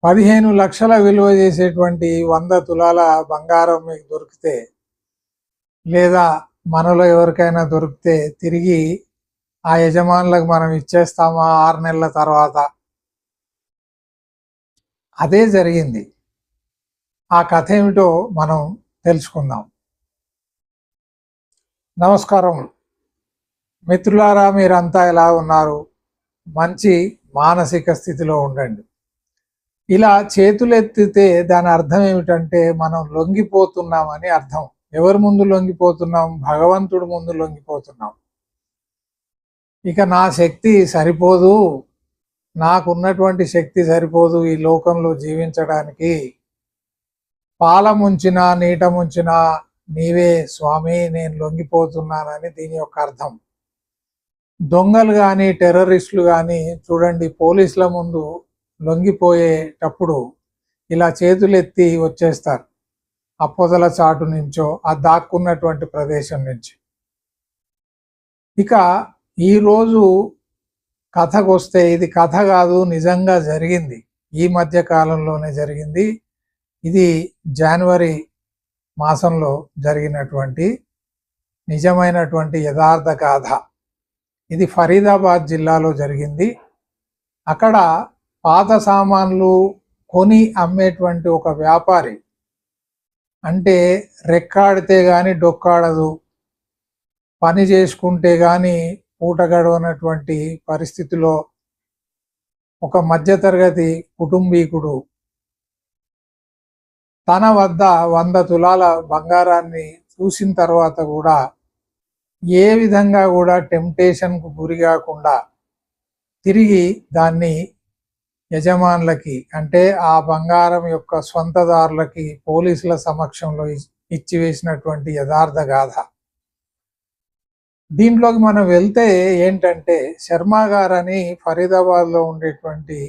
15 లక్షల విలువ చేసేటువంటి 100 తులాల బంగారం మీకు దొరికితే, లేదా మనలో ఎవరికైనా దొరికితే తిరిగి ఆ యజమానులకు మనం ఇచ్చేస్తామా 6 నెలల తర్వాత? అదే జరిగింది. ఆ కథ ఏమిటో మనం తెలుసుకుందాం. నమస్కారం మిత్రులారా, మీరంతా ఎలా ఉన్నారు? మంచి మానసిక స్థితిలో ఉండండి. ఇలా చేతులెత్తితే దాని అర్థం ఏమిటంటే మనం లొంగిపోతున్నామని అర్థం. ఎవరి ముందు లొంగిపోతున్నాం? భగవంతుడి ముందు లొంగిపోతున్నాం. ఇక నా శక్తి సరిపోదు, నాకున్నటువంటి శక్తి సరిపోదు ఈ లోకంలో జీవించడానికి, పాల ముంచినా నీట ముంచినా నీవే స్వామి, నేను లొంగిపోతున్నానని దీని యొక్క అర్థం. దొంగలు కానీ టెర్రరిస్టులు కానీ చూడండి, పోలీసుల ముందు లొంగిపోయేటప్పుడు ఇలా చేతులెత్తి వచ్చేస్తారు, ఆ పొదల చాటు నుంచో, ఆ దాక్కున్నటువంటి ప్రదేశం నుంచి. ఇక ఈరోజు కథకు వస్తే, ఇది కథ కాదు, నిజంగా జరిగింది. ఈ మధ్య కాలంలోనే జరిగింది. ఇది జనవరి మాసంలో జరిగినటువంటి నిజమైనటువంటి యథార్థ గాథ. ఇది ఫరీదాబాద్ జిల్లాలో జరిగింది. అక్కడ పాత సామాన్లు కొని అమ్మేటువంటి ఒక వ్యాపారి, అంటే రెక్కాడితే గాని డొక్కాడదు, పని చేసుకుంటే గాని పూట గడవనటువంటి పరిస్థితిలో ఒక మధ్యతరగతి కుటుంబీకుడు తన వద్ద 100 తులాల బంగారాన్ని చూసిన తర్వాత కూడా ఏ విధంగా కూడా టెంప్టేషన్కు గురి కాకుండా తిరిగి దాన్ని యజమానులకి, అంటే ఆ బంగారం యొక్క స్వంతదారులకి పోలీసుల సమక్షంలో ఇచ్చివేసినటువంటి యథార్థ గాథ. దీంట్లోకి మనం వెళ్తే ఏంటంటే, శర్మ గారని ఫరీదాబాద్లో ఉండేటువంటి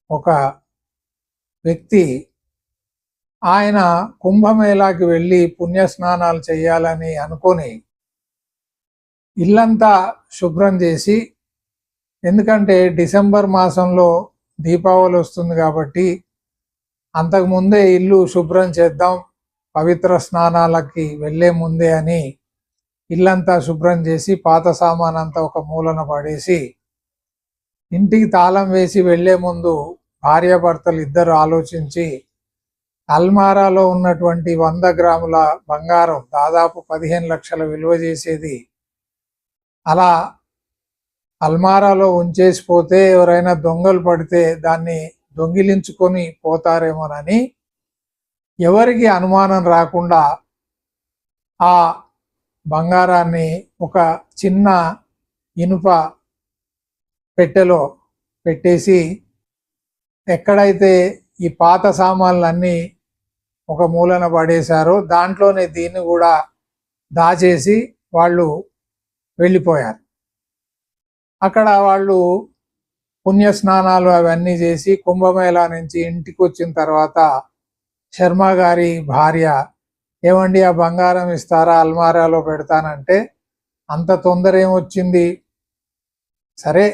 ఒక వ్యక్తి, ఆయన కుంభమేళాకి వెళ్ళి పుణ్యస్నానాలు చేయాలని అనుకొని ఇల్లంతా శుభ్రం చేసి, ఎందుకంటే డిసెంబర్ మాసంలో దీపావళి వస్తుంది కాబట్టి అంతకుముందే ఇల్లు శుభ్రం చేద్దాం పవిత్ర స్నానాలకి వెళ్ళే ముందే అని ఇల్లంతా శుభ్రం చేసి పాత సామానంతా ఒక మూలన పడేసి ఇంటికి తాళం వేసి వెళ్లే ముందు భార్యాభర్తలు ఇద్దరు ఆలోచించి అల్మారాలో ఉన్నటువంటి 100 గ్రాముల బంగారం, దాదాపు 15 లక్షల విలువ చేసేది, అలా అల్మారాలో ఉంచేసిపోతే ఎవరైనా దొంగలు పడితే దాన్ని దొంగిలించుకొని పోతారేమోనని ఎవరికి అనుమానం రాకుండా ఆ బంగారాన్ని ఒక చిన్న ఇనుప పెట్టెలో పెట్టేసి, ఎక్కడైతే ఈ పాత సామాన్లన్నీ ఒక మూలన పడేశారో దాంట్లోనే దీన్ని కూడా దాచేసి వాళ్ళు వెళ్ళిపోయారు. అక్కడ వాళ్ళు పుణ్యస్నానాలు అవన్నీ చేసి కుంభమేళా నుంచి ఇంటికి వచ్చిన తర్వాత శర్మ గారి భార్య, ఏమండి ఆ బంగారం ఇస్తారా, అల్మారాలో పెడతానంటే, అంత తొందర ఏమొచ్చింది, సరే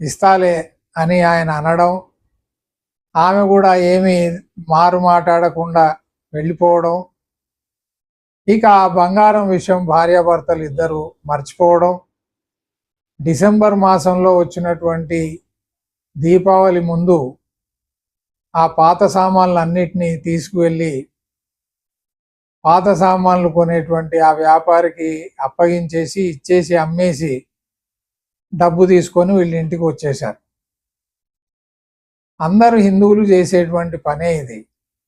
ఇస్తాలే అని ఆయన అనడం, ఆమె కూడా ఏమీ మారు మాట్లాడకుండా వెళ్ళిపోవడం. ఇక ఆ బంగారం విషయం భార్యాభర్తలు ఇద్దరు మర్చిపోవడం. డిసెంబర్ మాసంలో వచ్చినటువంటి దీపావళి ముందు ఆ పాత సామాన్లన్నిటినీ తీసుకువెళ్ళి పాత సామాన్లు కొనేటువంటి ఆ వ్యాపారికి అప్పగించేసి ఇచ్చేసి అమ్మేసి డబ్బు తీసుకొని వీళ్ళ ఇంటికి వచ్చేశారు. అందరూ హిందువులు చేసేటువంటి పనే ఇది.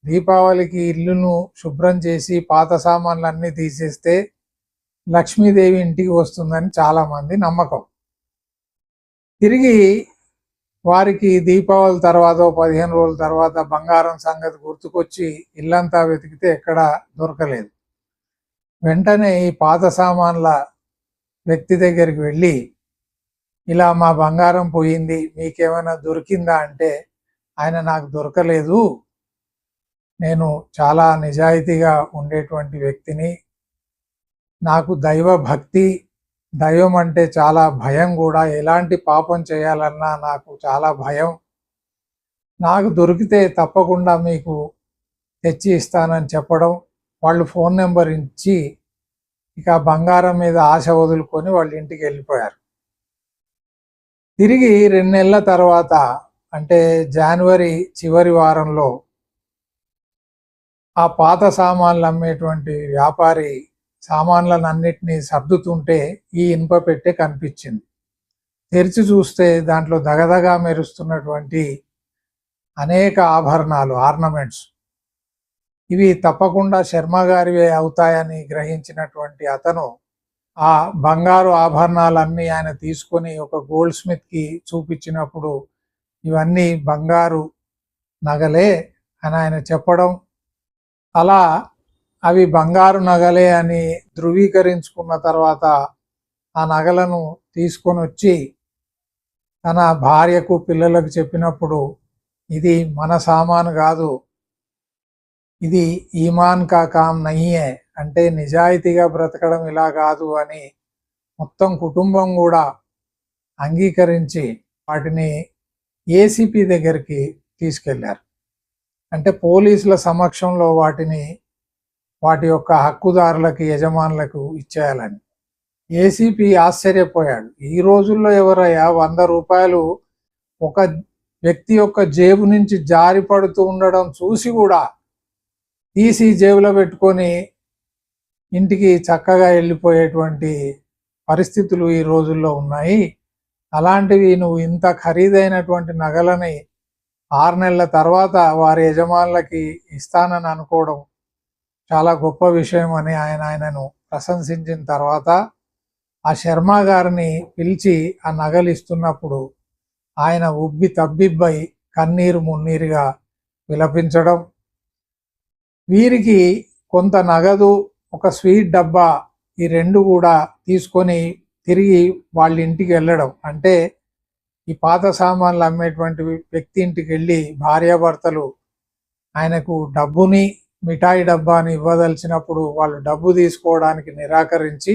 దీపావళికి ఇల్లును శుభ్రం చేసి పాత సామాన్లన్నీ తీసేస్తే లక్ష్మీదేవి ఇంటికి వస్తుందని చాలామంది నమ్మకం. తిరిగి వారికి దీపావళి తర్వాత 15 రోజుల తర్వాత బంగారం సంగతి గుర్తుకొచ్చి ఇల్లంతా వెతికితే ఎక్కడ దొరకలేదు. వెంటనే ఈ పాత సామాన్ల వ్యక్తి దగ్గరికి వెళ్ళి, ఇలా మా బంగారం పోయింది, మీకేమైనా దొరికిందా అంటే, ఆయన నాకు దొరకలేదు, నేను చాలా నిజాయితీగా ఉండేటువంటి వ్యక్తిని, నాకు దైవ భక్తి, దైవం అంటే చాలా భయం కూడా, ఎలాంటి పాపం చేయాలన్నా నాకు చాలా భయం, నాకు దొరికితే తప్పకుండా మీకు తెచ్చి ఇస్తానని చెప్పడం, వాళ్ళు ఫోన్ నెంబర్ ఇచ్చి ఇక బంగారం మీద ఆశ వదులుకొని వాళ్ళ ఇంటికి వెళ్ళిపోయారు. తిరిగి 2 నెలల తర్వాత అంటే జనవరి చివరి వారంలో ఆ పాత సామాన్లు అమ్మేటువంటి వ్యాపారి సామాన్లను అన్నిటినీ సర్దుతుంటే ఈ ఇనుప పెట్టె కనిపించింది. తెరిచి చూస్తే దాంట్లో దగదగా మెరుస్తున్నటువంటి అనేక ఆభరణాలు, ఆర్నమెంట్స్. ఇవి తప్పకుండా శర్మ గారివే అవుతాయని గ్రహించినటువంటి అతను ఆ బంగారు ఆభరణాలన్నీ ఆయన తీసుకొని ఒక గోల్డ్ స్మిత్కి చూపించినప్పుడు ఇవన్నీ బంగారు నగలే అని ఆయన చెప్పడం, అలా అవి బంగారు నగలే అని ధృవీకరించుకున్న తర్వాత ఆ నగలను తీసుకొని వచ్చి తన భార్యకు పిల్లలకు చెప్పినప్పుడు ఇది మన సామాను కాదు, ఇది ఈమాన్ కా కామ్ నహియే, అంటే నిజాయితీగా బ్రతకడం ఇలా కాదు అని మొత్తం కుటుంబం కూడా అంగీకరించి వాటిని ఏసీపీ దగ్గరికి తీసుకెళ్లారు. అంటే పోలీసుల సమక్షంలో వాటి యొక్క హక్కుదారులకి, యజమానులకు ఇచ్చేయాలని. ఏసీపీ ఆశ్చర్యపోయాడు. ఈ రోజుల్లో ఎవరయ్యా 100 రూపాయలు ఒక వ్యక్తి యొక్క జేబు నుంచి జారి పడుతూ ఉండడం చూసి కూడా తీసి జేబులో పెట్టుకొని ఇంటికి చక్కగా వెళ్ళిపోయేటువంటి పరిస్థితులు ఈ రోజుల్లో ఉన్నాయి. అలాంటివి నువ్వు ఇంత ఖరీదైనటువంటి నగలని 6 నెలల తర్వాత వారి యజమానులకి ఇస్తానని అనుకోవడం చాలా గొప్ప విషయం అని ఆయనను ప్రశంసించిన తర్వాత ఆ శర్మ గారిని పిలిచి ఆ నగలు ఇస్తున్నప్పుడు ఆయన ఉబ్బి తబ్బిబ్బై కన్నీరు మున్నీరుగా విలపించడం, వీరికి కొంత నగదు, ఒక స్వీట్ డబ్బా, ఈ 2 కూడా తీసుకొని తిరిగి వాళ్ళ ఇంటికి వెళ్ళడం. అంటే ఈ పాత సామాన్లు అమ్మేటువంటి వ్యక్తి ఇంటికి వెళ్ళి భార్యాభర్తలు ఆయనకు డబ్బుని, మిఠాయి డబ్బాని ఇవ్వదలిచినప్పుడు వాళ్ళు డబ్బు తీసుకోవడానికి నిరాకరించి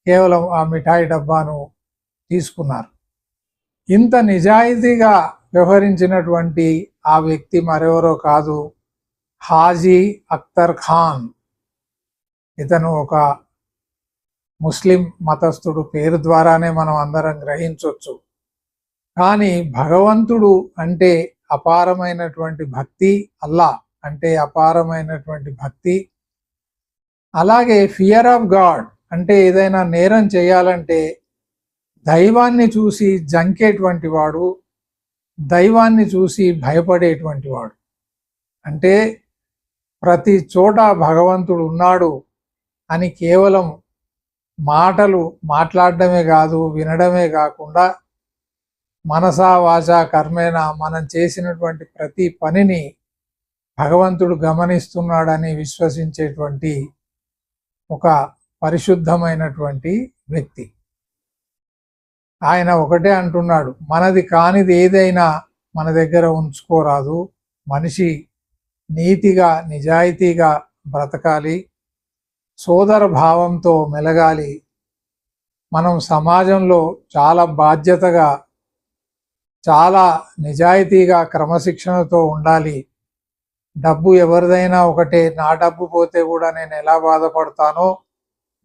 కేవలం ఆ మిఠాయి డబ్బాను తీసుకున్నారు. ఇంత నిజాయితీగా వ్యవహరించినటువంటి ఆ వ్యక్తి మరెవరో కాదు, హాజీ అఖ్తర్ ఖాన్. ఇతను ఒక ముస్లిం మతస్థుడు, పేరు ద్వారానే మనం అందరం గ్రహించవచ్చు. కానీ భగవంతుడు అంటే అపారమైనటువంటి భక్తి, అల్లా అంటే అపారమైనటువంటి భక్తి, అలాగే ఫియర్ ఆఫ్ గాడ్ అంటే ఏదైనా నేరం చేయాలంటే దైవాన్ని చూసి జంకేటువంటి వాడు, దైవాన్ని చూసి భయపడేటువంటి వాడు. అంటే ప్రతి చోట భగవంతుడు ఉన్నాడు అని కేవలం మాటలు మాట్లాడడమే కాదు, వినడమే కాకుండా మనసా వాచా కర్మేణ మనం చేసినటువంటి ప్రతి పనిని భగవంతుడు గమనిస్తున్నాడని విశ్వసించేటువంటి ఒక పరిశుద్ధమైనటువంటి వ్యక్తి. ఆయన ఒకటే అంటున్నాడు, మనది కానిది ఏదైనా మన దగ్గర ఉంచుకోరాదు, మనిషి నీతిగా నిజాయితీగా బ్రతకాలి, సోదర భావంతో మెలగాలి, మనం సమాజంలో చాలా బాధ్యతగా, చాలా నిజాయితీగా, క్రమశిక్షణతో ఉండాలి. డబ్బు ఎవరిదైనా ఒకటే, నా డబ్బు పోతే కూడా నేను ఎలా బాధపడతానో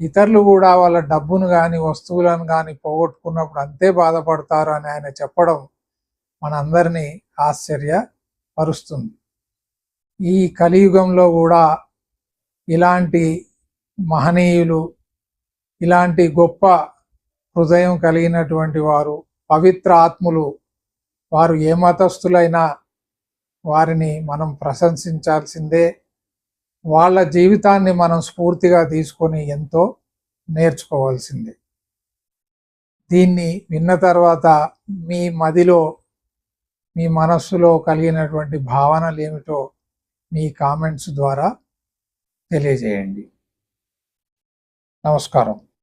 ఇతరులు కూడా వాళ్ళ డబ్బును కానీ వస్తువులను కానీ పోగొట్టుకున్నప్పుడు అంతే బాధపడతారు అని ఆయన చెప్పడం మనందరినీ ఆశ్చర్యపరుస్తుంది. ఈ కలియుగంలో కూడా ఇలాంటి మహనీయులు, ఇలాంటి గొప్ప హృదయం కలిగినటువంటి వారు, పవిత్ర ఆత్ములు, వారు ఏ మతస్థులైనా వారిని మనం ప్రశంసించాల్సిందే. వాళ్ళ జీవితాన్ని మనం స్ఫూర్తిగా తీసుకొని ఎంతో నేర్చుకోవాల్సిందే. దీన్ని విన్న తర్వాత మీ మదిలో, మీ మనస్సులో కలిగినటువంటి భావనలు ఏమిటో మీ కామెంట్స్ ద్వారా తెలియజేయండి. నమస్కారం.